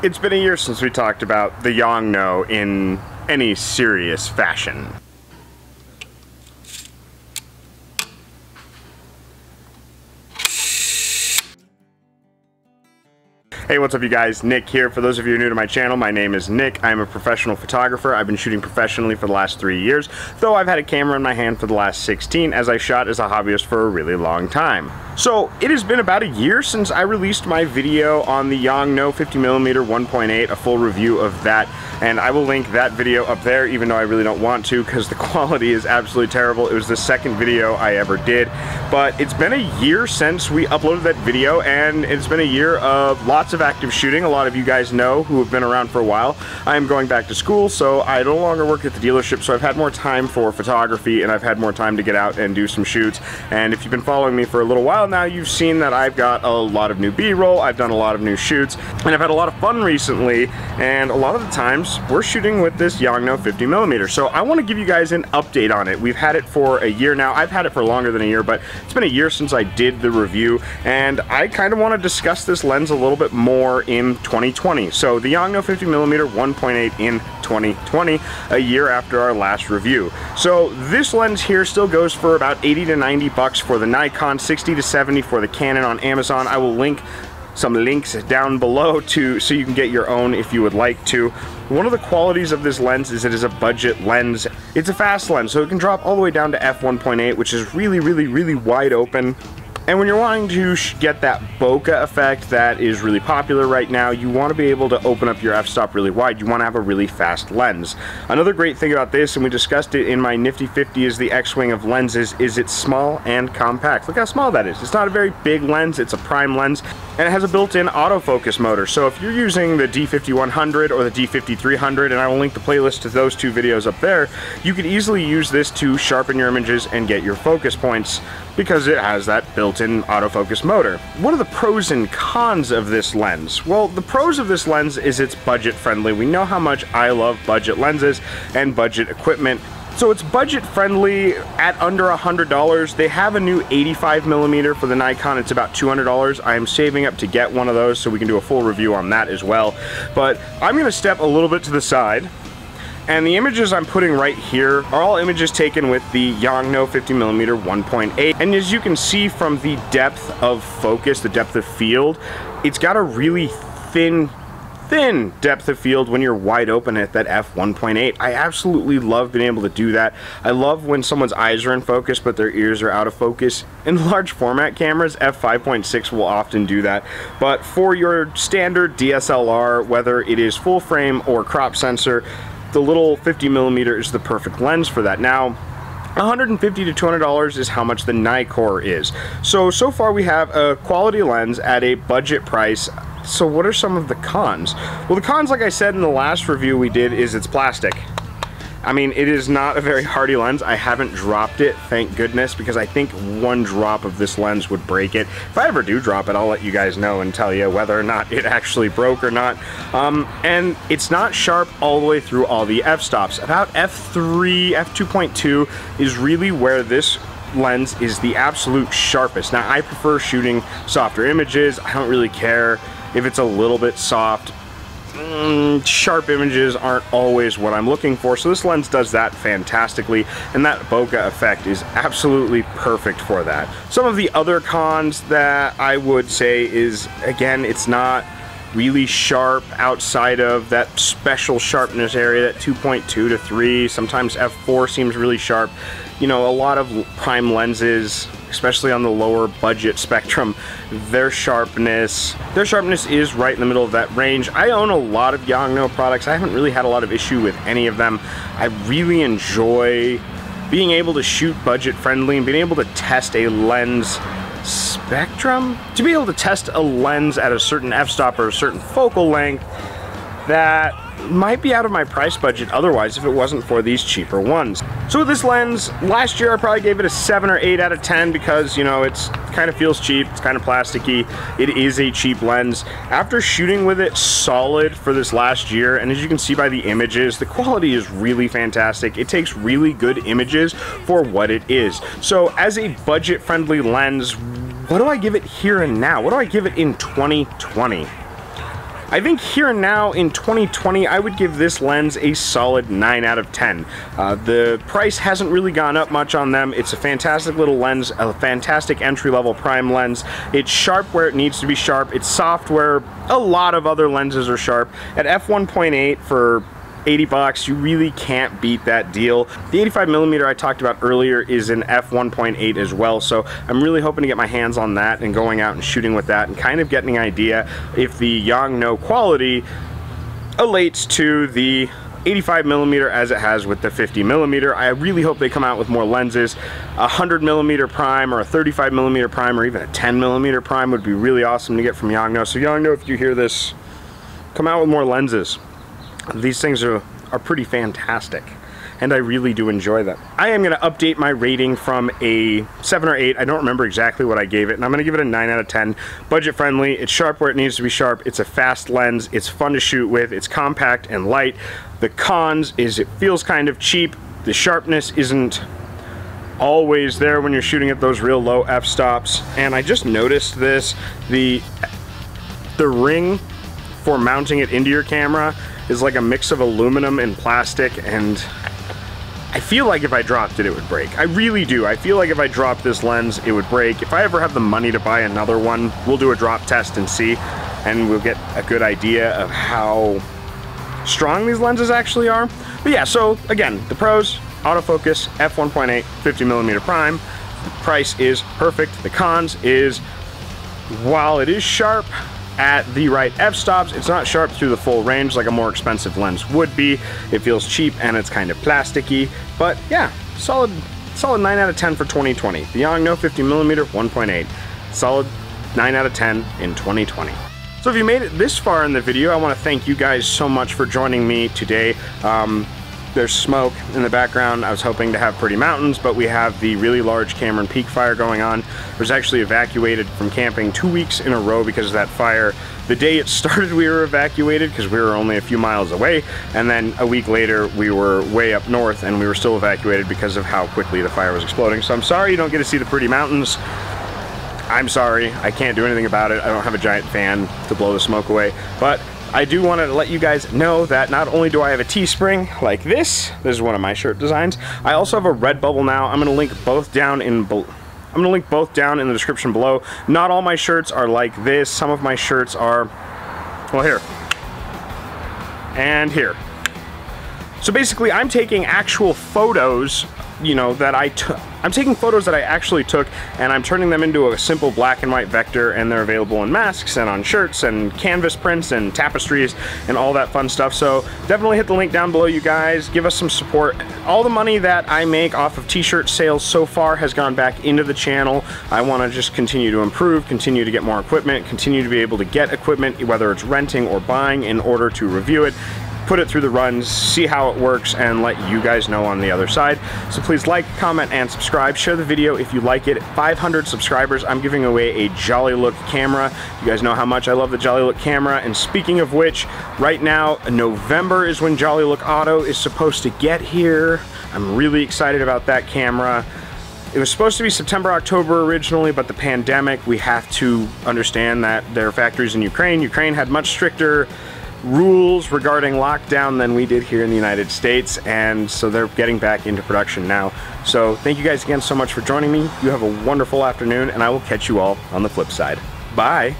It's been a year since we talked about the Yongnuo in any serious fashion. Hey, what's up you guys? Nick here. For those of you new to my channel, my name is Nick. I'm a professional photographer. I've been shooting professionally for the last 3 years, though I've had a camera in my hand for the last 16 as I shot as a hobbyist for a really long time. So it has been about a year since I released my video on the Yongnuo 50mm 1.8, a full review of that, and I will link that video up there even though I really don't want to because the quality is absolutely terrible. It was the second video I ever did, but it's been a year since we uploaded that video, and it's been a year of lots of active shooting. A lot of you guys know who have been around for a while. I am going back to school, so I no longer work at the dealership, so I've had more time for photography and I've had more time to get out and do some shoots. And if you've been following me for a little while now, you've seen that I've got a lot of new B-roll, I've done a lot of new shoots, and I've had a lot of fun recently, and a lot of the times we're shooting with this Yongnuo 50mm. So I want to give you guys an update on it. We've had it for a year now. I've had it for longer than a year, but it's been a year since I did the review, and I kind of want to discuss this lens a little bit more in 2020. So the Yongnuo 50mm 1.8 in 2020, a year after our last review. So this lens here still goes for about 80 to 90 bucks for the Nikon, 60 to 70 for the Canon on Amazon. I will link some links down below so you can get your own if you would like to. One of the qualities of this lens is it is a budget lens. It's a fast lens, so it can drop all the way down to f1.8, which is really wide open. And when you're wanting to get that bokeh effect that is really popular right now, you want to be able to open up your f-stop really wide. You want to have a really fast lens. Another great thing about this, and we discussed it in my Nifty 50 is the X-Wing of lenses, is it's small and compact. Look how small that is. It's not a very big lens, it's a prime lens, and it has a built-in autofocus motor. So if you're using the D50-100 or the D50-300, and I will link the playlist to those two videos up there, you could easily use this to sharpen your images and get your focus points because it has that built-in autofocus motor. What are the pros and cons of this lens? Well, the pros of this lens is it's budget friendly. We know how much I love budget lenses and budget equipment. So it's budget friendly at under $100. They have a new 85mm for the Nikon. It's about $200. I am saving up to get one of those so we can do a full review on that as well. But I'm going to step a little bit to the side. And the images I'm putting right here are all images taken with the Yongnuo 50mm 1.8. And as you can see from the depth of focus, the depth of field, it's got a really thin depth of field when you're wide open at that f1.8. I absolutely love being able to do that. I love when someone's eyes are in focus but their ears are out of focus. In large format cameras, f5.6 will often do that, but for your standard DSLR, whether it is full frame or crop sensor, the little 50mm is the perfect lens for that. Now, $150 to $200 is how much the Nikon is. So far we have a quality lens at a budget price. So what are some of the cons? Well, the cons, like I said in the last review we did, is it's plastic. I mean, it is not a very hardy lens. I haven't dropped it, thank goodness, because I think one drop of this lens would break it. If I ever do drop it, I'll let you guys know and tell you whether or not it actually broke or not. And it's not sharp all the way through all the f-stops. About f3, f2.2 is really where this lens is the absolute sharpest. Now, I prefer shooting softer images. I don't really care if it's a little bit soft. Sharp images aren't always what I'm looking for, so this lens does that fantastically, and that bokeh effect is absolutely perfect for that. Some of the other cons that I would say is, again, it's not really sharp outside of that special sharpness area, that 2.2 to 3, sometimes f4 seems really sharp. You know, a lot of prime lenses, especially on the lower budget spectrum, their sharpness is right in the middle of that range. I own a lot of Yongnuo products. I haven't really had a lot of issue with any of them. I really enjoy being able to shoot budget friendly and being able to test a lens spectrum. To be able to test a lens at a certain f-stop or a certain focal length that might be out of my price budget otherwise if it wasn't for these cheaper ones. So with this lens, last year I probably gave it a 7 or 8 out of 10 because, you know, it's kind of feels cheap, it's kind of plasticky, it is a cheap lens. After shooting with it solid for this last year, and as you can see by the images, the quality is really fantastic. It takes really good images for what it is. So as a budget-friendly lens, what do I give it here and now? What do I give it in 2020? I think here and now in 2020, I would give this lens a solid 9 out of 10. The price hasn't really gone up much on them. It's a fantastic little lens, a fantastic entry-level prime lens. It's sharp where it needs to be sharp. It's soft where a lot of other lenses are sharp. At f1.8 for 80 bucks, you really can't beat that deal. The 85mm I talked about earlier is an f1.8 as well, so I'm really hoping to get my hands on that and going out and shooting with that and kind of getting an idea if the Yongnuo quality relates to the 85mm as it has with the 50mm. I really hope they come out with more lenses. A 100mm prime or a 35mm prime or even a 10mm prime would be really awesome to get from Yongnuo. So Yongnuo, if you hear this, come out with more lenses. These things are pretty fantastic, and I really do enjoy them. I am going to update my rating from a 7 or 8. I don't remember exactly what I gave it, and I'm going to give it a 9 out of 10. Budget friendly, it's sharp where it needs to be sharp, it's a fast lens, it's fun to shoot with, it's compact and light. The cons is it feels kind of cheap, the sharpness isn't always there when you're shooting at those real low f-stops, and I just noticed this, the ring for mounting it into your camera is like a mix of aluminum and plastic, and I feel like if I dropped it, it would break. I really do. I feel like if I dropped this lens, it would break. If I ever have the money to buy another one, we'll do a drop test and see, and we'll get a good idea of how strong these lenses actually are. But yeah, so again, the pros, autofocus, f1.8, 50mm prime. The price is perfect. The cons is, while it is sharp at the right f-stops, it's not sharp through the full range like a more expensive lens would be. It feels cheap and it's kind of plasticky, but yeah, solid 9 out of 10 for 2020. The Yongnuo 50mm 1.8, solid 9 out of 10 in 2020. So if you made it this far in the video, I want to thank you guys so much for joining me today. There's smoke in the background. I was hoping to have pretty mountains, but we have the really large Cameron Peak fire going on. I was actually evacuated from camping 2 weeks in a row because of that fire. The day it started, we were evacuated because we were only a few miles away, and then a week later, we were way up north, and we were still evacuated because of how quickly the fire was exploding. So I'm sorry you don't get to see the pretty mountains. I'm sorry, I can't do anything about it. I don't have a giant fan to blow the smoke away, but I do want to let you guys know that not only do I have a Teespring like this is one of my shirt designs, I also have a Redbubble now. I'm going to link both down in the description below. Not all my shirts are like this. Some of my shirts are, well, here and here. So basically, I'm taking actual photos, you know, that I'm taking photos that I actually took, and I'm turning them into a simple black and white vector, and they're available in masks and on shirts and canvas prints and tapestries and all that fun stuff. So definitely hit the link down below, you guys. Give us some support. All the money that I make off of t-shirt sales so far has gone back into the channel. I want to just continue to improve, continue to get more equipment, continue to be able to get equipment, whether it's renting or buying, in order to review it, put it through the runs, see how it works, and let you guys know on the other side. So please like, comment, and subscribe. Share the video if you like it. 500 subscribers, I'm giving away a Jolly Look camera. You guys know how much I love the Jolly Look camera, and speaking of which, right now, November is when Jolly Look Auto is supposed to get here. I'm really excited about that camera. It was supposed to be September, October originally, but the pandemic, we have to understand that there are factories in Ukraine. Ukraine had much stricter rules regarding lockdown than we did here in the United States, and so they're getting back into production now. So thank you guys again so much for joining me. You have a wonderful afternoon, and I will catch you all on the flip side. Bye.